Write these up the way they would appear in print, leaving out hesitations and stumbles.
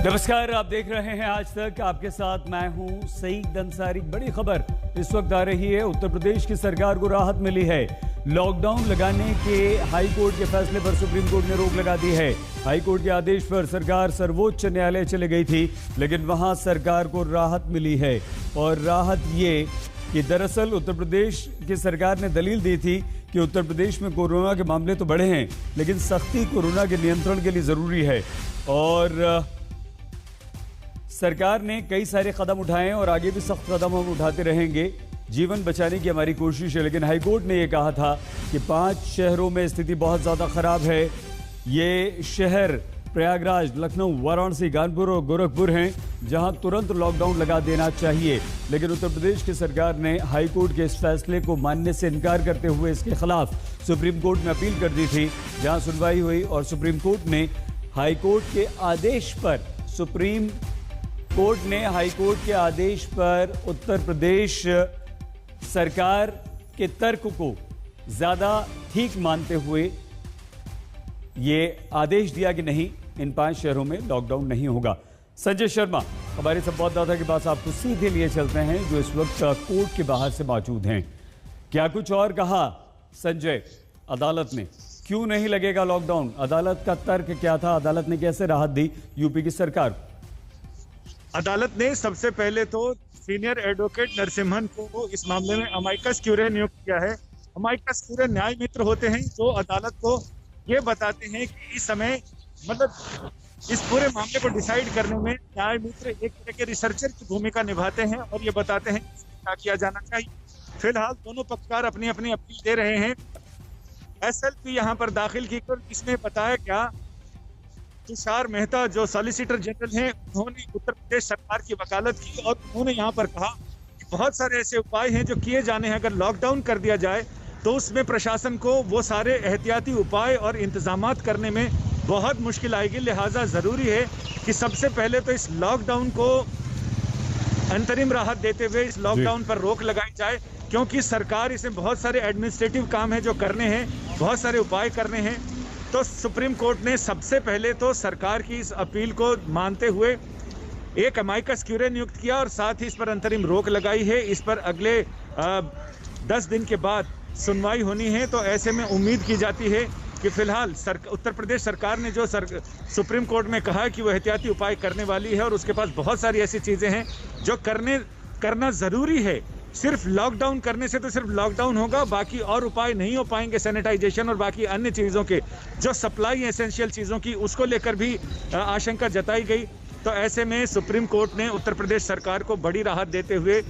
नमस्कार, आप देख रहे हैं आज तक। आपके साथ मैं हूं सईद अंसारी। बड़ी खबर इस वक्त आ रही है। उत्तर प्रदेश की सरकार को राहत मिली है। लॉकडाउन लगाने के हाई कोर्ट के फैसले पर सुप्रीम कोर्ट ने रोक लगा दी है। हाई कोर्ट के आदेश पर सरकार सर्वोच्च न्यायालय चली गई थी, लेकिन वहां सरकार को राहत मिली है। और राहत ये कि दरअसल उत्तर प्रदेश की सरकार ने दलील दी थी कि उत्तर प्रदेश में कोरोना के मामले तो बढ़े हैं, लेकिन सख्ती कोरोना के नियंत्रण के लिए जरूरी है। और सरकार ने कई सारे कदम उठाए हैं और आगे भी सख्त कदम हम उठाते रहेंगे। जीवन बचाने की हमारी कोशिश है, लेकिन हाईकोर्ट ने यह कहा था कि 5 शहरों में स्थिति बहुत ज्यादा खराब है। ये शहर प्रयागराज, लखनऊ, वाराणसी, कानपुर और गोरखपुर हैं, जहां तुरंत लॉकडाउन लगा देना चाहिए। लेकिन उत्तर प्रदेश की सरकार ने हाईकोर्ट के इस फैसले को मानने से इनकार करते हुए इसके खिलाफ सुप्रीम कोर्ट में अपील कर दी थी, जहां सुनवाई हुई और सुप्रीम कोर्ट ने हाईकोर्ट के आदेश पर उत्तर प्रदेश सरकार के तर्क को ज्यादा ठीक मानते हुए ये आदेश दिया कि नहीं, इन 5 शहरों में लॉकडाउन नहीं होगा। संजय शर्मा हमारे संवाददाता के पास आपको सीधे लिए चलते हैं, जो इस वक्त कोर्ट के बाहर से मौजूद हैं। क्या कुछ और कहा संजय अदालत ने? क्यों नहीं लगेगा लॉकडाउन? अदालत का तर्क क्या था? अदालत ने कैसे राहत दी यूपी की सरकार? अदालत ने सबसे पहले तो सीनियर एडवोकेट नरसिम्हन को इस मामले में अमाइकस क्यूरे नियुक्त किया है। अमाइकस क्यूरे न्याय मित्र होते हैं जो अदालत को ये बताते हैं कि इस समय मतलब इस पूरे मामले को डिसाइड करने में न्याय मित्र एक तरह के रिसर्चर की भूमिका निभाते हैं और ये बताते हैं क्या किया जाना चाहिए। फिलहाल दोनों पक्षकार अपनी अपनी अपील दे रहे हैं। एसएलपी यहाँ पर दाखिल की कर इसमें बताया क्या, तुषार मेहता जो सॉलिसिटर जनरल हैं, उन्होंने उत्तर प्रदेश सरकार की वकालत की और उन्होंने यहाँ पर कहा कि बहुत सारे ऐसे उपाय हैं जो किए जाने हैं। अगर लॉकडाउन कर दिया जाए तो उसमें प्रशासन को वो सारे एहतियाती उपाय और इंतजामात करने में बहुत मुश्किल आएगी। लिहाजा ज़रूरी है कि सबसे पहले तो इस लॉकडाउन को अंतरिम राहत देते हुए इस लॉकडाउन पर रोक लगाई जाए, क्योंकि सरकार इसमें बहुत सारे एडमिनिस्ट्रेटिव काम है जो करने हैं, बहुत सारे उपाय करने हैं। तो सुप्रीम कोर्ट ने सबसे पहले तो सरकार की इस अपील को मानते हुए एक अमाइकस क्यूरे नियुक्त किया और साथ ही इस पर अंतरिम रोक लगाई है। इस पर अगले 10 दिन के बाद सुनवाई होनी है। तो ऐसे में उम्मीद की जाती है कि फिलहाल उत्तर प्रदेश सरकार ने जो सुप्रीम कोर्ट में कहा कि वो एहतियाती उपाय करने वाली है और उसके पास बहुत सारी ऐसी चीज़ें हैं जो करना ज़रूरी है। सिर्फ लॉकडाउन करने से तो सिर्फ लॉकडाउन होगा, बाकी और उपाय नहीं हो पाएंगे। सैनिटाइजेशन और बाकी अन्य चीज़ों के जो सप्लाई एसेंशियल चीज़ों की, उसको लेकर भी आशंका जताई गई। तो ऐसे में सुप्रीम कोर्ट ने उत्तर प्रदेश सरकार को बड़ी राहत देते हुए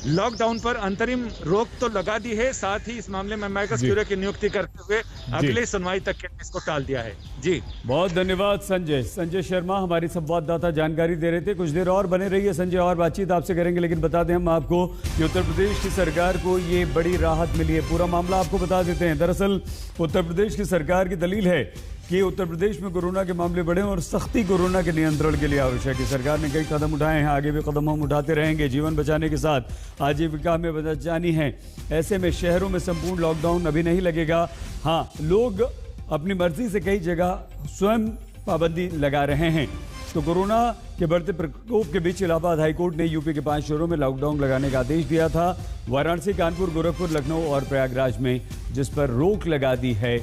लॉकडाउन पर अंतरिम रोक तो लगा दी है, साथ ही इस मामले में अमाइकस क्यूरे की नियुक्ति करते हुए अगले सुनवाई तक के इसको टाल दिया है। जी बहुत धन्यवाद संजय शर्मा हमारे संवाददाता जानकारी दे रहे थे। कुछ देर और बने रहिए संजय, और बातचीत आपसे करेंगे, लेकिन बता दें हम आपको कि उत्तर प्रदेश की सरकार को ये बड़ी राहत मिली है। पूरा मामला आपको बता देते हैं। दरअसल उत्तर प्रदेश की सरकार की दलील है कि उत्तर प्रदेश में कोरोना के मामले बढ़े और सख्ती कोरोना के नियंत्रण के लिए आवश्यक है। सरकार ने कई कदम उठाए हैं, आगे भी कदम हम उठाते रहेंगे। जीवन बचाने के साथ आजीविका में बदल जानी है। ऐसे में शहरों में संपूर्ण लॉकडाउन अभी नहीं लगेगा। हाँ, लोग अपनी मर्जी से कई जगह स्वयं पाबंदी लगा रहे हैं। तो कोरोना के बढ़ते प्रकोप के बीच इलाहाबाद हाईकोर्ट ने यूपी के 5 शहरों में लॉकडाउन लगाने का आदेश दिया था। वाराणसी, कानपुर, गोरखपुर, लखनऊ और प्रयागराज में, जिस पर रोक लगा दी है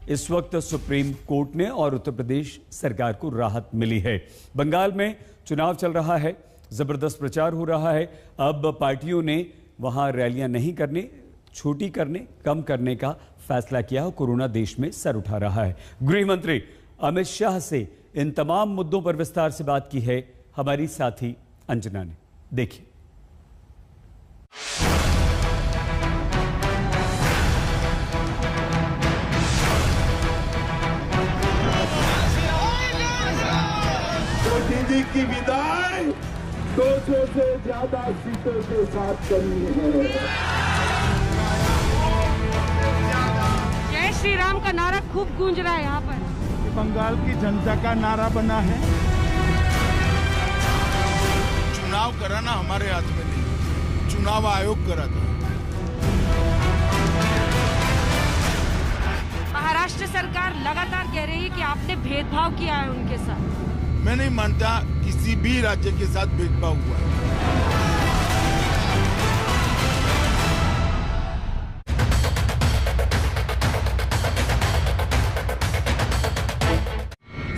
इस वक्त सुप्रीम कोर्ट ने, और उत्तर प्रदेश सरकार को राहत मिली है। बंगाल में चुनाव चल रहा है, जबरदस्त प्रचार हो रहा है। अब पार्टियों ने वहां रैलियां नहीं करने, छोटी करने, कम करने का फैसला किया और कोरोना देश में सर उठा रहा है। गृह मंत्री अमित शाह से इन तमाम मुद्दों पर विस्तार से बात की है हमारी साथी अंजना ने। देखिए। दीदी की विदाई 200 से ज्यादा सीटों के साथ करनी है। जय श्री राम का नारा खूब गूंज रहा है यहाँ पर। बंगाल की जनता का नारा बना है। चुनाव कराना हमारे हाथ में नहीं, चुनाव आयोग करा था। महाराष्ट्र सरकार लगातार कह रही है कि आपने भेदभाव किया है उनके साथ। मैं नहीं मानता किसी भी राज्य के साथ भेदभाव हुआ है।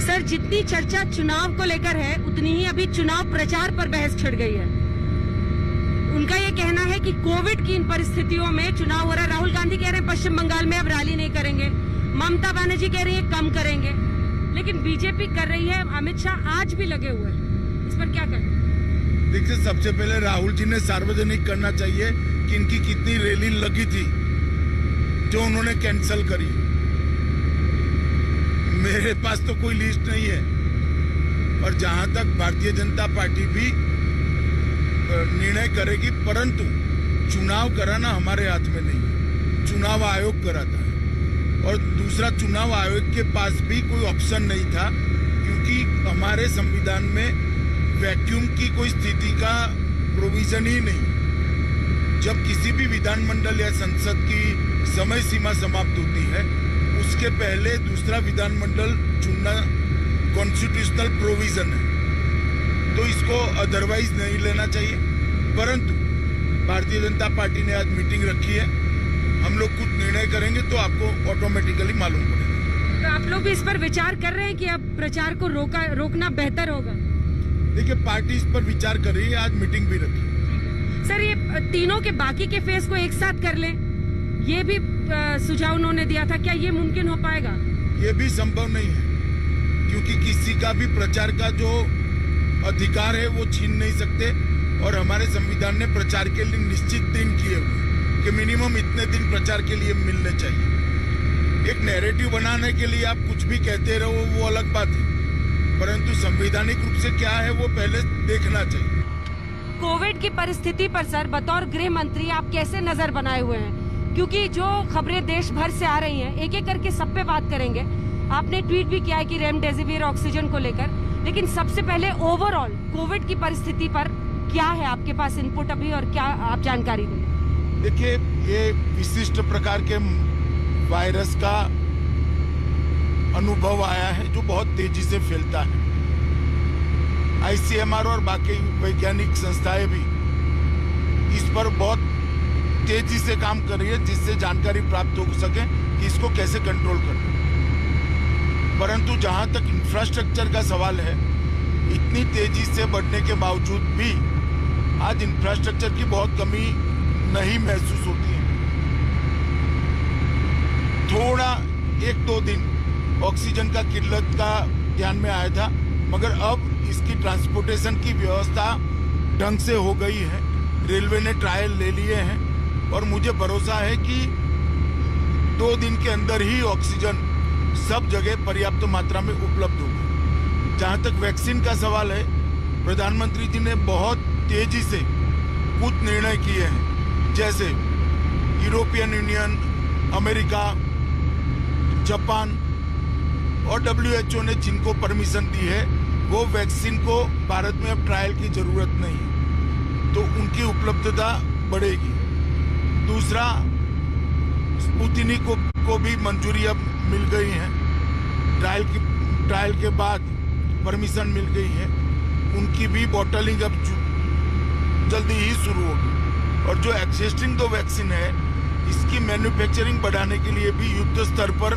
सर, जितनी चर्चा चुनाव को लेकर है उतनी ही अभी चुनाव प्रचार पर बहस छिड़ गई है। उनका ये कहना है कि कोविड की इन परिस्थितियों में चुनाव हो रहा है। राहुल गांधी कह रहे हैं पश्चिम बंगाल में अब रैली नहीं करेंगे, ममता बनर्जी कह रही है कम करेंगे, लेकिन बीजेपी कर रही है, अमित शाह आज भी लगे हुए हैं। इस पर क्या कहें? देखिए, सबसे पहले राहुल जी ने सार्वजनिक करना चाहिए कि इनकी कितनी रैली लगी थी जो उन्होंने कैंसिल करी। मेरे पास तो कोई लिस्ट नहीं है। और जहां तक भारतीय जनता पार्टी भी निर्णय करेगी, परंतु चुनाव कराना हमारे हाथ में नहीं है, चुनाव आयोग कराता है। और दूसरा, चुनाव आयोग के पास भी कोई ऑप्शन नहीं था, क्योंकि हमारे संविधान में वैक्यूम की कोई स्थिति का प्रोविजन ही नहीं। जब किसी भी विधानमंडल या संसद की समय सीमा समाप्त होती है, उसके पहले दूसरा विधानमंडल चुनना कॉन्स्टिट्यूशनल प्रोविजन है, तो इसको अदरवाइज नहीं लेना चाहिए। परंतु भारतीय जनता पार्टी ने आज मीटिंग रखी है, हम लोग कुछ निर्णय करेंगे तो आपको ऑटोमेटिकली मालूम पड़ेगा। तो आप लोग भी इस पर विचार कर रहे हैं कि अब प्रचार को रोकना बेहतर होगा? देखिए, पार्टी इस पर विचार कर रही है, आज मीटिंग भी रखी। सर, ये तीनों के बाकी के फेज को एक साथ कर लें, ये भी सुझाव उन्होंने दिया था, क्या ये मुमकिन हो पाएगा? ये भी संभव नहीं है, क्योंकि किसी का भी प्रचार का जो अधिकार है वो छीन नहीं सकते। और हमारे संविधान ने प्रचार के लिए निश्चित दिन किए हुए कि मिनिमम इतने दिन प्रचार के लिए मिलने चाहिए। एक नैरेटिव बनाने के लिए आप कुछ भी कहते रहो, वो अलग बात है, परंतु संवैधानिक रूप से क्या है वो पहले देखना चाहिए। कोविड की परिस्थिति पर सर, बतौर गृह मंत्री आप कैसे नजर बनाए हुए हैं? क्योंकि जो खबरें देश भर से आ रही हैं, एक एक करके सब पे बात करेंगे। आपने ट्वीट भी किया है कि रेमडेसिविर ऑक्सीजन को लेकर, लेकिन सबसे पहले ओवरऑल कोविड की परिस्थिति पर क्या है आपके पास इनपुट अभी, और क्या आप जानकारी दें? देखिए, ये विशिष्ट प्रकार के वायरस का अनुभव आया है जो बहुत तेजी से फैलता है। आईसीएमआर और बाकी वैज्ञानिक संस्थाएं भी इस पर बहुत तेजी से काम कर रही है, जिससे जानकारी प्राप्त हो सके कि इसको कैसे कंट्रोल करना। परंतु जहां तक इंफ्रास्ट्रक्चर का सवाल है, इतनी तेजी से बढ़ने के बावजूद भी आज इंफ्रास्ट्रक्चर की बहुत कमी नहीं महसूस होती है। थोड़ा 1-2 दिन ऑक्सीजन का किल्लत का ध्यान में आया था, मगर अब इसकी ट्रांसपोर्टेशन की व्यवस्था ढंग से हो गई है। रेलवे ने ट्रायल ले लिए हैं और मुझे भरोसा है कि 2 दिन के अंदर ही ऑक्सीजन सब जगह पर्याप्त मात्रा में उपलब्ध होगा। जहां तक वैक्सीन का सवाल है, प्रधानमंत्री जी ने बहुत तेजी से कुछ निर्णय किए हैं, जैसे यूरोपियन यूनियन, अमेरिका, जापान और WHO ने जिनको परमिशन दी है, वो वैक्सीन को भारत में अब ट्रायल की जरूरत नहीं है, तो उनकी उपलब्धता बढ़ेगी। दूसरा, स्पुतनिक को भी मंजूरी अब मिल गई है, ट्रायल के बाद परमिशन मिल गई है, उनकी भी बॉटलिंग अब जल्दी ही शुरू होगी। और जो एक्सिस्टिंग 2 वैक्सीन है, इसकी मैन्युफैक्चरिंग बढ़ाने के लिए भी युद्ध स्तर पर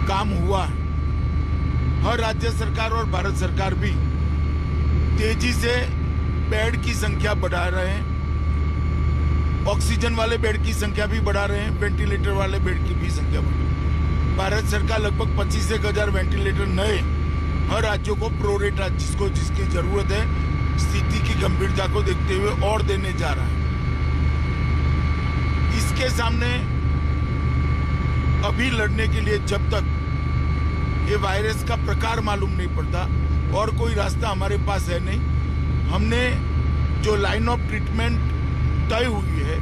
काम हुआ है। हर राज्य सरकार और भारत सरकार भी तेजी से बेड की संख्या बढ़ा रहे हैं, ऑक्सीजन वाले बेड की संख्या भी बढ़ा रहे हैं, वेंटिलेटर वाले बेड की भी संख्या बढ़ा रहे हैं। भारत सरकार लगभग 25,000 वेंटिलेटर नए हर राज्यों को प्रोरेटा, जिसको जिसकी जरूरत है, स्थिति की गंभीरता को देखते हुए और देने जा रहा है। इसके सामने अभी लड़ने के लिए जब तक ये वायरस का प्रकार मालूम नहीं पड़ता, और कोई रास्ता हमारे पास है नहीं। हमने जो लाइन ऑफ ट्रीटमेंट तय हुई है,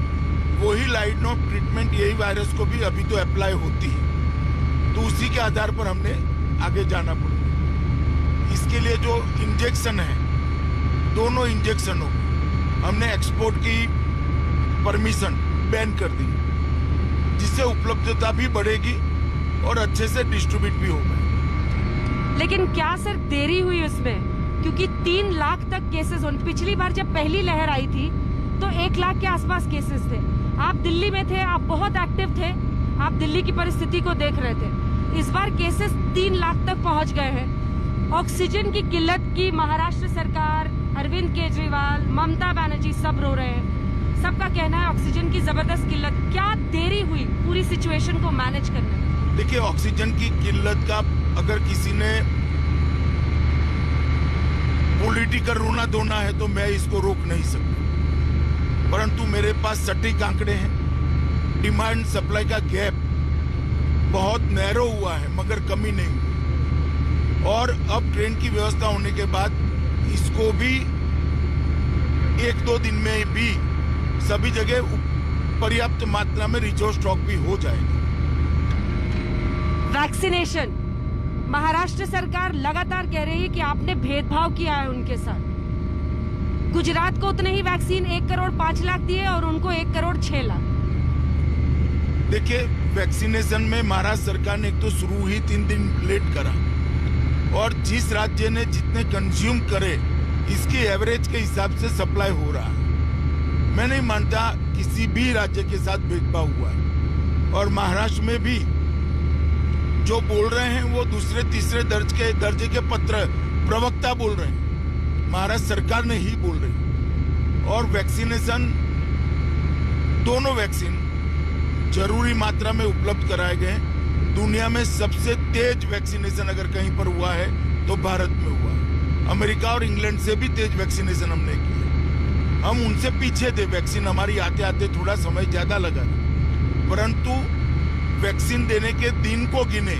वही लाइन ऑफ ट्रीटमेंट यही वायरस को भी अभी तो अप्लाई होती है, तो उसी के आधार पर हमने आगे जाना पड़ेगा। इसके लिए जो इंजेक्शन है, दोनों इंजेक्शनों को हमने एक्सपोर्ट की परमिशन बैन कर दी, जिससे उपलब्धता भी बढ़ेगी और अच्छे से डिस्ट्रीब्यूट भी होगा। लेकिन क्या सर देरी हुई उसमें? क्योंकि 3 लाख तक केसेस होने, पिछली बार जब पहली लहर आई थी तो 1 लाख के आसपास केसेस थे। आप दिल्ली में थे, आप बहुत एक्टिव थे, आप दिल्ली की परिस्थिति को देख रहे थे। इस बार केसेस 3 लाख तक पहुंच गए हैं। ऑक्सीजन की किल्लत की महाराष्ट्र सरकार, अरविंद केजरीवाल, ममता बनर्जी सब रो रहे हैं। सबका कहना है ऑक्सीजन की जबरदस्त किल्लत। क्या देरी हुई पूरी सिचुएशन को मैनेज करने में? देखिए, ऑक्सीजन की किल्लत का अगर किसी ने पॉलिटिकल रोना धोना है तो मैं इसको रोक नहीं सकता, परंतु मेरे पास सटीक आंकड़े हैं। डिमांड सप्लाई का गैप बहुत नैरो हुआ है मगर कमी नहीं हुई, और अब ट्रेन की व्यवस्था होने के बाद इसको भी 1-2 दिन में भी सभी जगह पर्याप्त मात्रा में रिसोर्स स्टॉक भी हो जाएगा। वैक्सीनेशन, महाराष्ट्र सरकार लगातार कह रही है कि आपने भेदभाव किया है उनके साथ। गुजरात को उतने ही वैक्सीन 1 करोड़ 5 लाख दिए और उनको 1 करोड़ 6 लाख। देखिए, वैक्सीनेशन में महाराष्ट्र सरकार ने एक तो शुरू ही 3 दिन लेट करा, और जिस राज्य ने जितने कंज्यूम करे इसकी एवरेज के हिसाब से सप्लाई हो रहा है। मैं नहीं मानता किसी भी राज्य के साथ भेदभाव हुआ है, और महाराष्ट्र में भी जो बोल रहे हैं वो दूसरे तीसरे दर्जे के पत्र प्रवक्ता बोल रहे हैं, महाराष्ट्र सरकार ने ही बोल रही। और वैक्सीनेशन, दोनों वैक्सीन जरूरी मात्रा में उपलब्ध कराए गए। दुनिया में सबसे तेज वैक्सीनेशन अगर कहीं पर हुआ है तो भारत में हुआ है। अमेरिका और इंग्लैंड से भी तेज वैक्सीनेशन हमने की है। हम उनसे पीछे थे, वैक्सीन हमारी आते आते थोड़ा समय ज्यादा लगा, परंतु वैक्सीन देने के दिन को गिने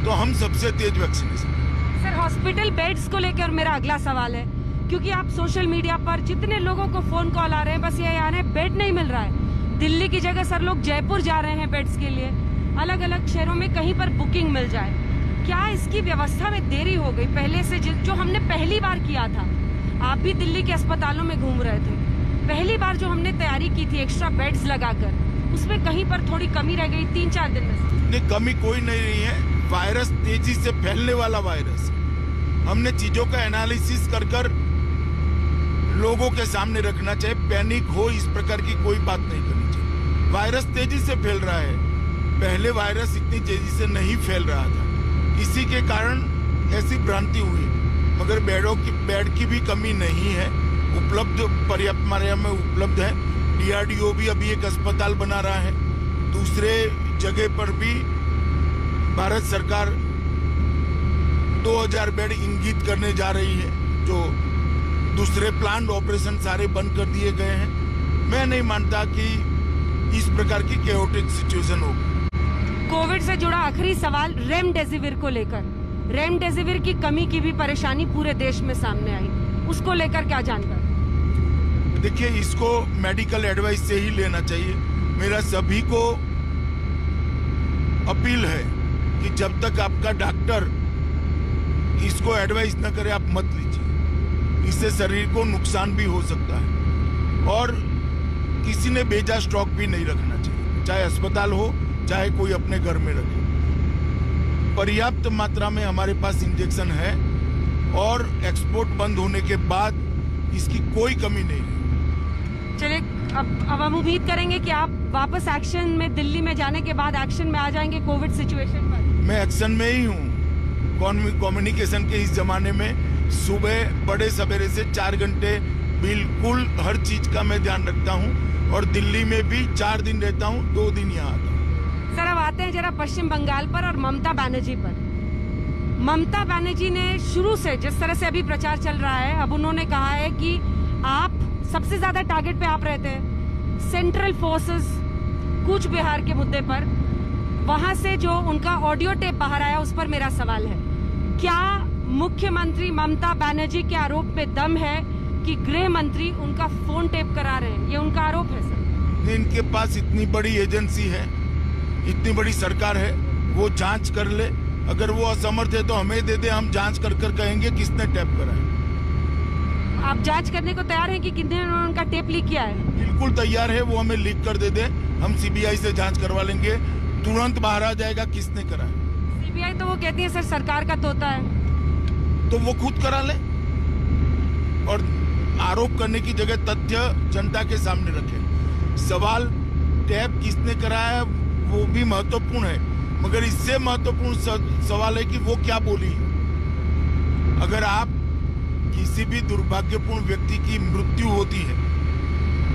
तो हम सबसे तेज वैक्सीनेशन। सर, हॉस्पिटल बेड्स को लेकर मेरा अगला सवाल है, क्योंकि आप सोशल मीडिया पर जितने लोगों को फोन कॉल आ रहे हैं, बस ये आ रहे हैं बेड नहीं मिल रहा है। दिल्ली की जगह सर लोग जयपुर जा रहे हैं बेड्स के लिए, अलग अलग शहरों में कहीं पर बुकिंग मिल जाए। क्या इसकी व्यवस्था में देरी हो गई पहले से, जो हमने पहली बार किया था? आप भी दिल्ली के अस्पतालों में घूम रहे थे, पहली बार जो हमने तैयारी की थी एक्स्ट्रा बेड्स लगाकर, उसमें कहीं पर थोड़ी कमी रह गई 3-4 दिन में। नहीं, कमी कोई नहीं रही है। वायरस तेजी से फैलने वाला वायरस, हमने चीजों का एनालिसिस कर लोगों के सामने रखना चाहिए। पैनिक हो इस प्रकार की कोई बात नहीं करनी चाहिए। वायरस तेजी से फैल रहा है, पहले वायरस इतनी तेजी से नहीं फैल रहा था, इसी के कारण ऐसी भ्रांति हुई। मगर बेड की भी कमी नहीं है, उपलब्ध पर्याप्त मात्रा में उपलब्ध है। DRDO भी अभी एक अस्पताल बना रहा है, दूसरे जगह पर भी भारत सरकार 2000 बेड इंगित करने जा रही है, जो दूसरे प्लान ऑपरेशन सारे बंद कर दिए गए हैं। मैं नहीं मानता कि इस प्रकार की केओटिक सिचुएशन होगी। कोविड से जुड़ा आखिरी सवाल रेमडेसिविर को लेकर, रेमडेसिविर की कमी की भी परेशानी पूरे देश में सामने आई, उसको लेकर क्या जानकारी? देखिए, इसको मेडिकल एडवाइस से ही लेना चाहिए। मेरा सभी को अपील है कि जब तक आपका डॉक्टर इसको एडवाइस न करे आप मत लीजिए, इससे शरीर को नुकसान भी हो सकता है, और किसी ने बेजा स्टॉक भी नहीं रखना चाहिए, चाहे अस्पताल हो चाहे कोई अपने घर में रखे। पर्याप्त मात्रा में हमारे पास इंजेक्शन है, और एक्सपोर्ट बंद होने के बाद इसकी कोई कमी नहीं है। चलिए, अब हम उम्मीद करेंगे कि आप वापस एक्शन में, दिल्ली में जाने के बाद एक्शन में आ जाएंगे कोविड सिचुएशन पर। मैं एक्शन में ही हूँ। कम्युनिकेशन के इस जमाने में सुबह बड़े सवेरे से 4 घंटे बिल्कुल हर चीज का मैं ध्यान रखता हूँ, और दिल्ली में भी 4 दिन रहता हूँ, 2 दिन यहाँ आता हूँ। सर, अब आते हैं जरा पश्चिम बंगाल पर और ममता बनर्जी पर। ममता बनर्जी ने शुरू से, जिस तरह से अभी प्रचार चल रहा है, अब उन्होंने कहा है कि आप सबसे ज्यादा टारगेट पे आप रहते हैं। सेंट्रल फोर्सेस कूच बिहार के मुद्दे पर, वहां से जो उनका ऑडियो टेप बाहर आया, उस पर मेरा सवाल है, क्या मुख्यमंत्री ममता बनर्जी के आरोप पे दम है कि गृह मंत्री उनका फोन टेप करा रहे हैं? ये उनका आरोप है सर। इनके पास इतनी बड़ी एजेंसी है, इतनी बड़ी सरकार है, वो जांच कर ले। अगर वो असमर्थ है तो हमें दे दे, हम जांच कर कहेंगे किसने टेप करा है। आप जांच करने को तैयार हैं कि कितने उनका टेप लीक किया है? बिल्कुल तैयार है, वो हमें लीक कर दे, हम CBI से जांच करवा लेंगे, तुरंत बाहर आ जाएगा किसने करा है। सीबीआई तो वो कहती है सर सरकार का तोता है। तो वो खुद करा ले और आरोप करने की जगह तथ्य जनता के सामने रखे। सवाल टैप किसने कराया है वो भी महत्वपूर्ण है, मगर इससे महत्वपूर्ण सवाल है कि वो क्या बोली। अगर आप किसी भी दुर्भाग्यपूर्ण व्यक्ति की मृत्यु होती है,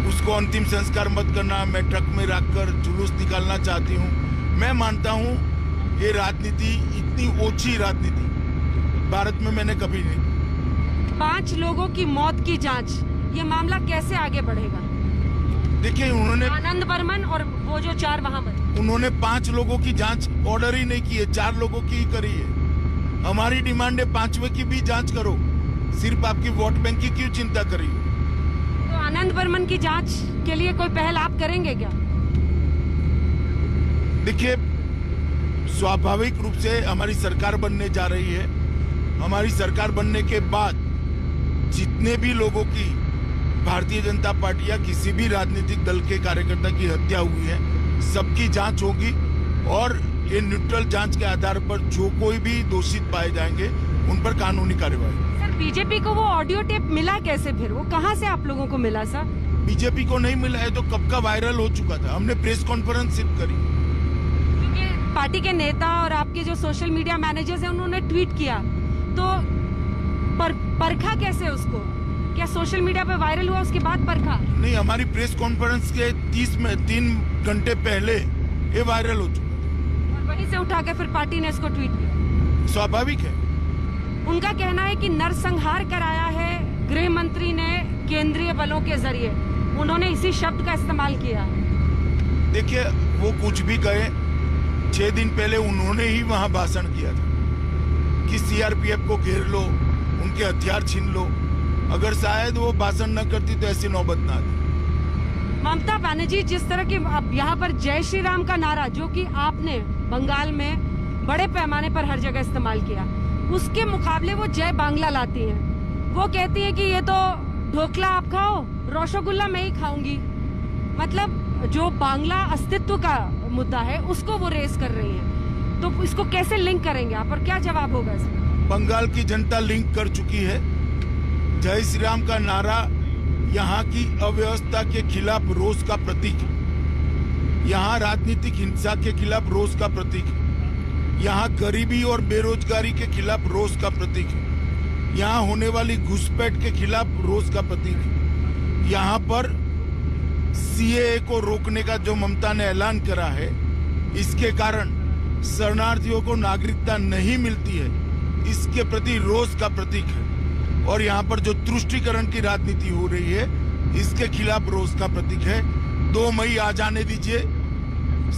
उसको अंतिम संस्कार मत करना, मैं ट्रक में रखकर जुलूस निकालना चाहती हूँ। मैं मानता हूँ ये राजनीति, इतनी ओछी राजनीति भारत में मैंने कभी नहीं। 5 लोगों की मौत की जांच, ये मामला कैसे आगे बढ़ेगा? देखिए उन्होंने आनंद बर्मन और वो जो 4 वहां बचे, उन्होंने 5 लोगों की जांच ऑर्डर ही नहीं की है, 4 लोगों की ही करी है। हमारी डिमांड है 5वें की भी जांच करो, सिर्फ आपकी वोट बैंक की क्यों चिंता करी? तो आनंद बर्मन की जांच के लिए कोई पहल आप करेंगे क्या? देखिए स्वाभाविक रूप से हमारी सरकार बनने जा रही है। हमारी सरकार बनने के बाद जितने भी लोगों की भारतीय जनता पार्टी या किसी भी राजनीतिक दल के कार्यकर्ता की हत्या हुई है, सबकी जांच होगी और ये न्यूट्रल जांच के आधार पर जो कोई भी दोषित पाए जाएंगे उन पर कानूनी कार्यवाही। सर बीजेपी को वो ऑडियो टेप मिला कैसे? फिर वो कहां से आप लोगों को मिला सर? बीजेपी को नहीं मिला है तो कब का वायरल हो चुका था। हमने प्रेस कॉन्फ्रेंस सिर्फ करी। क्योंकि पार्टी के नेता और आपके जो सोशल मीडिया मैनेजर्स हैं उन्होंने ट्वीट किया, तो परखा कैसे उसको? क्या सोशल मीडिया पे वायरल हुआ उसके बाद परखा? नहीं, हमारी प्रेस कॉन्फ्रेंस के 3 घंटे पहले ये वायरल हो चुका और वहीं से उठा के फिर पार्टी ने इसको ट्वीट किया। स्वाभाविक है। उनका कहना है कि नरसंहार कराया है गृह मंत्री ने केंद्रीय बलों के जरिए, उन्होंने इसी शब्द का इस्तेमाल किया। देखिए वो कुछ भी कहे, 6 दिन पहले उन्होंने ही वहां भाषण किया था कि सीआरपीएफ को घेर लो, उनके हथियार छीन लो। अगर शायद वो भाषण न करती तो ऐसी नौबत ना आती। ममता बनर्जी जिस तरह की अब यहाँ पर जय श्री राम का नारा जो कि आपने बंगाल में बड़े पैमाने पर हर जगह इस्तेमाल किया, उसके मुकाबले वो जय बांग्ला लाती हैं। वो कहती हैं कि ये तो ढोकला आप खाओ, रसगुल्ला मैं ही खाऊंगी। मतलब जो बांग्ला अस्तित्व का मुद्दा है उसको वो रेस कर रही है। तो इसको कैसे लिंक करेंगे आप और क्या जवाब होगा इसमें? बंगाल की जनता लिंक कर चुकी है। जय श्री राम का नारा यहाँ की अव्यवस्था के खिलाफ रोष का प्रतीक है। यहाँ राजनीतिक हिंसा के खिलाफ रोष का प्रतीक है। यहाँ गरीबी और बेरोजगारी के खिलाफ रोष का प्रतीक है। यहाँ होने वाली घुसपैठ के खिलाफ रोष का प्रतीक है। यहाँ पर सीएए को रोकने का जो ममता ने ऐलान करा है, इसके कारण शरणार्थियों को नागरिकता नहीं मिलती है, इसके प्रति रोष का प्रतीक है। और यहाँ पर जो तुष्टीकरण की राजनीति हो रही है, इसके खिलाफ रोष का प्रतीक है। 2 मई आ जाने दीजिए,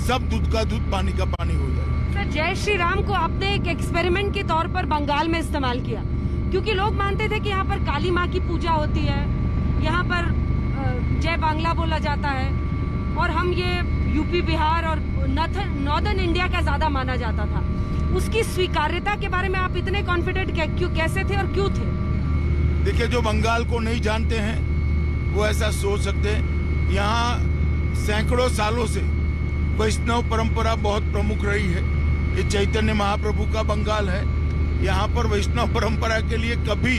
सब दूध का दूध पानी का पानी हो जाए। सर जय श्री राम को आपने एक एक्सपेरिमेंट के तौर पर बंगाल में इस्तेमाल किया, क्योंकि लोग मानते थे कि यहाँ पर काली माँ की पूजा होती है, यहाँ पर जय बांग्ला बोला जाता है, और हम ये यूपी बिहार और नॉर्दर्न इंडिया का ज्यादा माना जाता था। उसकी स्वीकार्यता के बारे में आप इतने कॉन्फिडेंट क्यों, कैसे थे और क्यों थे? देखिए जो बंगाल को नहीं जानते हैं वो ऐसा सोच सकते हैं। यहाँ सैकड़ों सालों से वैष्णव परंपरा बहुत प्रमुख रही है। ये चैतन्य महाप्रभु का बंगाल है। यहाँ पर वैष्णव परंपरा के लिए कभी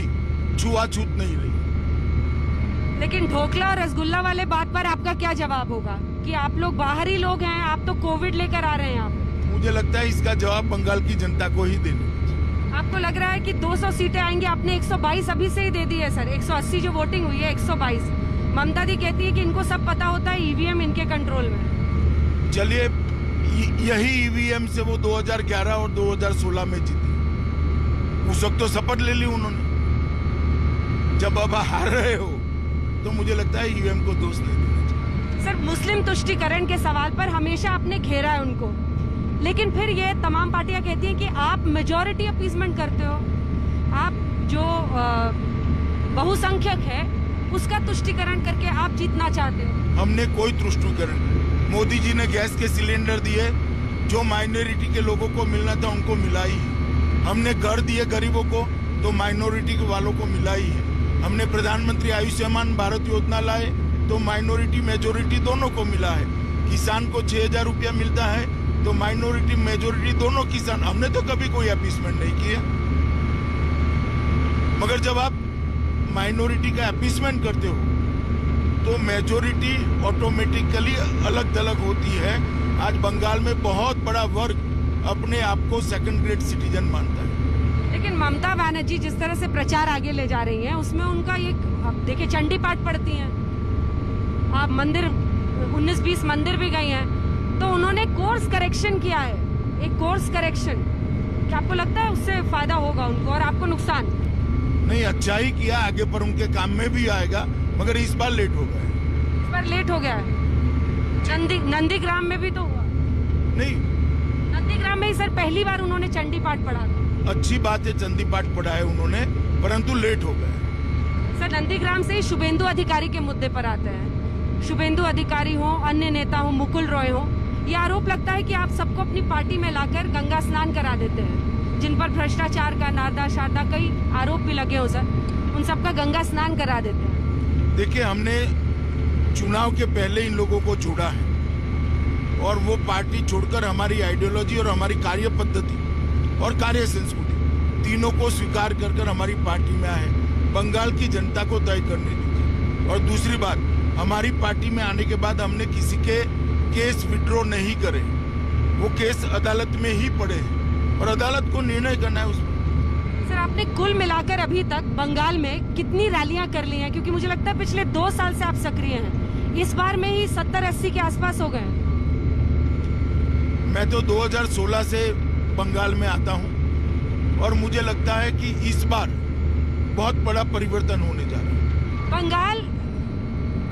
छुआछूत नहीं रही। लेकिन ढोकला और रसगुल्ला वाले बात पर आपका क्या जवाब होगा कि आप लोग बाहरी लोग हैं, आप तो कोविड लेकर आ रहे हैं यहाँ पे? मुझे लगता है इसका जवाब बंगाल की जनता को ही देना। आपको लग रहा है कि 200 सीटें आएंगी? आपने 122 अभी से ही दे दी है सर। 180 जो वोटिंग हुई है, 122। ममता दी कहती है कि इनको सब पता होता है, ईवीएम इनके कंट्रोल में। चलिए यही ईवीएम से वो 2011 और 2016 में जीती। उस वक्त तो शपथ ले ली उन्होंने। जब अब हार रहे हो तो मुझे लगता है ईवीएम को दोष नहीं देना चाहिए। सर मुस्लिम तुष्टीकरण के सवाल पर हमेशा आपने घेरा है उनको, लेकिन फिर ये तमाम पार्टियां कहती हैं कि आप मेजॉरिटी अपीसमेंट करते हो, आप जो बहुसंख्यक है उसका तुष्टीकरण करके आप जीतना चाहते हो। हमने कोई तुष्टीकरण, मोदी जी ने गैस के सिलेंडर दिए, जो माइनॉरिटी के लोगों को मिलना था उनको मिला ही। हमने घर दिए गरीबों को, तो माइनॉरिटी वालों को मिला ही है। हमने प्रधानमंत्री आयुष्मान भारत योजना लाए, तो माइनॉरिटी मेजोरिटी दोनों को मिला है। किसान को 6,000 रुपया मिलता है, तो माइनॉरिटी मेजोरिटी दोनों किसान, हमने तो कभी कोई अपीसमेंट नहीं किया। मगर जब आप माइनॉरिटी का अपीसमेंट करते हो तो मेजोरिटी ऑटोमेटिकली अलग थलग होती है। आज बंगाल में बहुत बड़ा वर्ग अपने आप को सेकंड ग्रेड सिटीजन मानता है। लेकिन ममता बनर्जी जिस तरह से प्रचार आगे ले जा रही हैं, उसमें उनका ये देखिए चंडी पाठ पढ़ती हैं, आप मंदिर 19-20 मंदिर भी गई हैं, तो उन्होंने कोर्स करेक्शन किया है, एक कोर्स करेक्शन। क्या आपको लगता है उससे फायदा होगा उनको और आपको नुकसान? नहीं, अच्छा ही किया, आगे पर उनके काम में भी आएगा, मगर इस बार लेट हो गया है। इस बार लेट हो गया है। नंदीग्राम में भी तो हुआ नहीं, नंदीग्राम में ही सर पहली बार उन्होंने चंडी पाठ पढ़ा था। अच्छी बात है, चंडी पाठ पढ़ा है उन्होंने, परंतु लेट हो गया। सर नंदीग्राम से ही शुभेंदु अधिकारी के मुद्दे पर आते हैं। शुभेंदु अधिकारी हो, अन्य नेता हो, मुकुल रॉय हो, ये आरोप लगता है कि आप सबको अपनी पार्टी में लाकर गंगा स्नान करा देते हैं, जिन पर भ्रष्टाचार का, नारदा शारदा कई आरोप भी लगे हो सर, उन सबका गंगा स्नान करा देते हैं। देखिए, हमने चुनाव के पहले इन लोगों को छोड़ा है और वो पार्टी छोड़कर हमारी आइडियोलॉजी और हमारी कार्य पद्धति और कार्य संस्कृति तीनों को स्वीकार कर हमारी पार्टी में आए। बंगाल की जनता को तय करने दीजिए। और दूसरी बात, हमारी पार्टी में आने के बाद हमने किसी के केस विड्रॉ नहीं करे, वो केस अदालत में ही पड़े हैं और अदालत को निर्णय करना है उसमें। सर आपने कुल मिलाकर अभी तक बंगाल में कितनी रैलियां कर ली हैं? क्योंकि मुझे लगता है पिछले 2 साल से आप सक्रिय हैं, इस बार में ही 70-80 के आसपास हो गए हैं। मैं तो 2016 से बंगाल में आता हूं और मुझे लगता है कि इस बार बहुत बड़ा परिवर्तन होने जा रहा है। बंगाल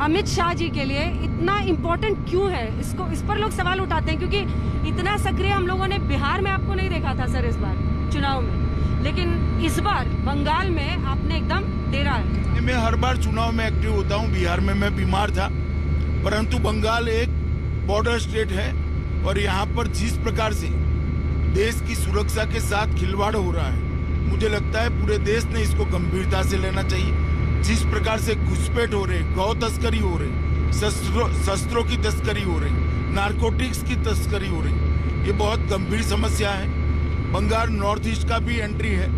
अमित शाह जी के लिए इतना इम्पोर्टेंट क्यों है? इस पर लोग सवाल उठाते हैं, क्योंकि इतना सक्रिय हम लोगों ने बिहार में आपको नहीं देखा था सर इस बार चुनाव में, लेकिन इस बार बंगाल में आपने एकदम डेरा है। मैं हर बार चुनाव में एक्टिव होता हूं। बिहार में मैं बीमार था, परंतु बंगाल एक बॉर्डर स्टेट है और यहाँ पर जिस प्रकार से देश की सुरक्षा के साथ खिलवाड़ हो रहा है, मुझे लगता है पूरे देश ने इसको गंभीरता से लेना चाहिए। जिस प्रकार से घुसपैठ हो रहे, गौ तस्करी हो रही, शस्त्रों की तस्करी हो रही, नारकोटिक्स की तस्करी हो रही, ये बहुत गंभीर समस्या है। बंगाल नॉर्थ ईस्ट का भी एंट्री है।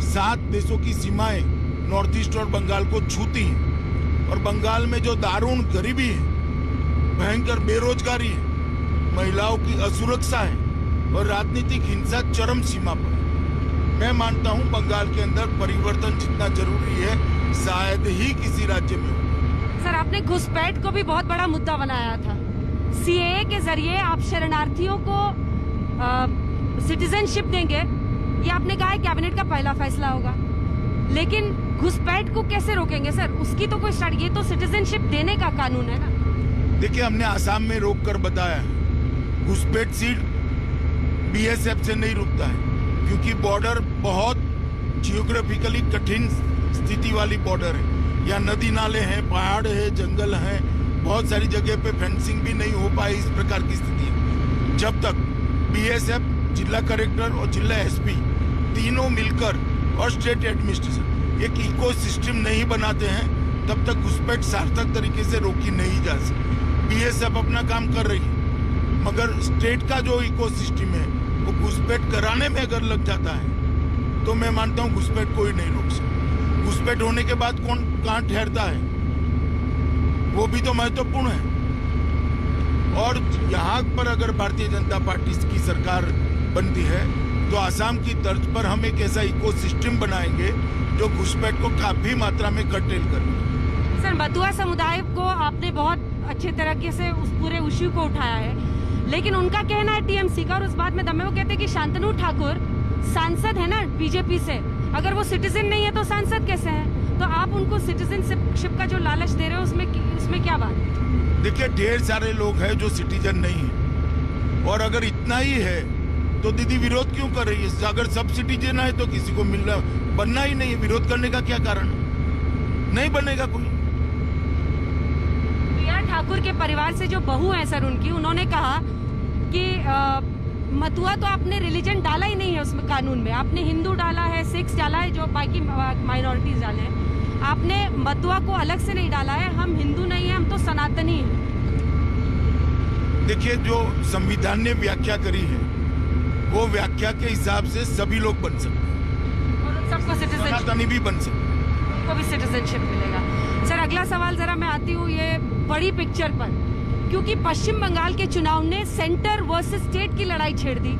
7 देशों की सीमाएं नॉर्थ ईस्ट और बंगाल को छूती हैं और बंगाल में जो दारुण गरीबी है, भयंकर बेरोजगारी है, महिलाओं की असुरक्षा है और राजनीतिक हिंसा चरम सीमा पर। मैं मानता हूं बंगाल के अंदर परिवर्तन जितना जरूरी है शायद ही किसी राज्य में हो। सर आपने घुसपैठ को भी बहुत बड़ा मुद्दा बनाया था। सीएए के जरिए आप शरणार्थियों को सिटीजनशिप देंगे, ये आपने कहा है कैबिनेट का पहला फैसला होगा, लेकिन घुसपैठ को कैसे रोकेंगे सर? उसकी तो कोई स्टार्ट, ये तो सिटीजनशिप देने का कानून है ना। देखिए, हमने आसाम में रोक कर बताया है, घुसपैठ सीट बीएसएफ से नहीं रुकता है, क्योंकि बॉर्डर बहुत जियोग्राफिकली कठिन स्थिति वाली बॉर्डर है। यहाँ नदी नाले हैं, पहाड़ है, जंगल हैं, बहुत सारी जगह पे फेंसिंग भी नहीं हो पाई, इस प्रकार की स्थिति है। जब तक बीएसएफ, जिला कलेक्टर और जिला एसपी तीनों मिलकर और स्टेट एडमिनिस्ट्रेशन एक इको सिस्टम नहीं बनाते हैं, तब तक घुसपैठ सार्थक तरीके से रोकी नहीं जा सकती। बीएसएफ अपना काम कर रही है, मगर स्टेट का जो इको सिस्टम है वो घुसपैठ कराने में अगर लग जाता है तो मैं मानता हूँ घुसपैठ कोई नहीं रोक सकता। घुसपैठ होने के बाद कौन कहाँ ठहरता है वो भी तो महत्वपूर्ण है। और यहाँ पर अगर भारतीय जनता पार्टी की सरकार बनती है तो आसाम की तर्ज पर हम एक ऐसा इको सिस्टम बनाएंगे जो घुसपैठ को काफी मात्रा में कर्टेल करेगा। सर मतुआ समुदाय को आपने बहुत अच्छे तरीके से उस पूरे इश्यू को उठाया है, लेकिन उनका कहना है टीएमसी का, और उस बात में दम है, वो कहते हैं कि शांतनु ठाकुर सांसद है ना बीजेपी से, अगर वो सिटीजन नहीं है तो सांसद कैसे हैं? तो आप उनको सिटीजनशिप का जो लालच दे रहे हो उसमें क्या बात? देखिए, ढेर सारे लोग हैं जो सिटीजन नहीं है, और अगर इतना ही है तो दीदी विरोध क्यों कर रही है? अगर सब सिटीजन है तो किसी को बनना ही नहीं है, विरोध करने का क्या कारण है? नहीं बनेगा कोई। प्रिया ठाकुर के परिवार से जो बहू है सर उनकी, उन्होंने कहा कि मतुआ तो आपने रिलीजन डाला ही नहीं है उसमें कानून में, आपने हिंदू डाला है, सिख्स डाला है, जो बाकी माइनॉरिटीज डाले हैं, आपने मतुआ को अलग से नहीं डाला है। हम हिंदू नहीं है, हम तो सनातनी हैं। देखिए, जो संविधान ने व्याख्या करी है वो व्याख्या के हिसाब से सभी लोग बन सकते हैं और उन सबको सिटीजनशिप, सनातनी भी बन सकते हैं। उनको भी सिटीजनशिप मिलेगा। सर, अगला सवाल जरा मैं आती हूँ ये बड़ी पिक्चर पर, क्योंकि पश्चिम बंगाल के चुनाव ने सेंटर वर्सेस स्टेट की लड़ाई छेड़ दी।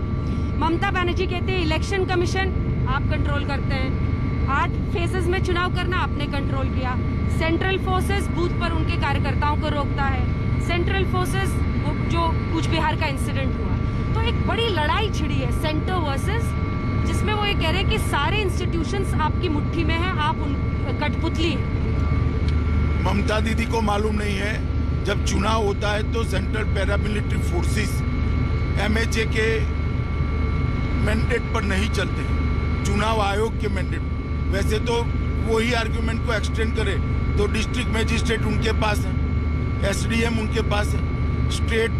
ममता बनर्जी कहते हैं इलेक्शन कमीशन आप कंट्रोल करते हैं, 8 फेजेस में चुनाव करना आपने कंट्रोल किया, सेंट्रल फोर्सेस बूथ पर उनके कार्यकर्ताओं को रोकता है, सेंट्रल फोर्सेस जो कूच बिहार का इंसिडेंट हुआ, तो एक बड़ी लड़ाई छिड़ी है सेंटर वर्सेस, जिसमें वो ये कह रहे हैं कि सारे इंस्टीट्यूशंस आपकी मुट्ठी में हैं, आप उन कठपुतली हैं। ममता दीदी को मालूम नहीं है, जब चुनाव होता है तो सेंट्रल पैरामिलिट्री फोर्सेस एमएचए के मैंडेट पर नहीं चलते, चुनाव आयोग के मैंडेट। वैसे तो वही आर्गुमेंट को एक्सटेंड करे तो डिस्ट्रिक्ट मजिस्ट्रेट उनके पास है, एसडीएम उनके पास है, स्टेट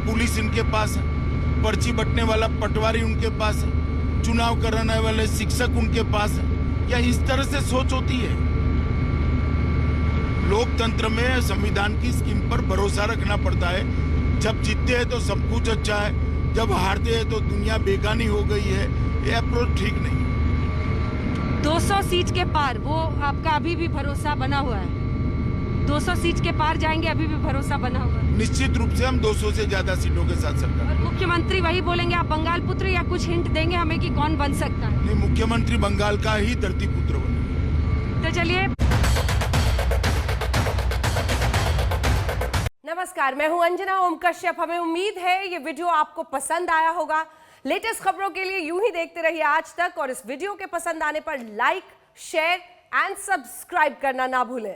पुलिस इनके पास है, पर्ची बटने वाला पटवारी उनके पास है, चुनाव कराने वाले शिक्षक उनके पास है। क्या इस तरह से सोच होती है? लोकतंत्र में संविधान की स्कीम पर भरोसा रखना पड़ता है। जब जीतते हैं तो सब कुछ अच्छा है, जब हारते हैं तो दुनिया बेगानी हो गई है। ये अप्रोच ठीक नहीं। 200 सीट के पार वो आपका अभी भी भरोसा बना हुआ है? 200 सीट के पार जाएंगे, अभी भी भरोसा बना हुआ है? निश्चित रूप से हम 200 से ज्यादा सीटों के साथ सरकार। और मुख्यमंत्री वही बोलेंगे आप बंगाल पुत्र, या कुछ हिंट देंगे हमें कि कौन बन सकता है? नहीं, मुख्यमंत्री बंगाल का ही धरती पुत्र बने। तो चलिए, नमस्कार, मैं हूं अंजना ओम कश्यप। हमें उम्मीद है ये वीडियो आपको पसंद आया होगा। लेटेस्ट खबरों के लिए यूं ही देखते रहिए आज तक, और इस वीडियो के पसंद आने पर लाइक, शेयर एंड सब्सक्राइब करना ना भूलें।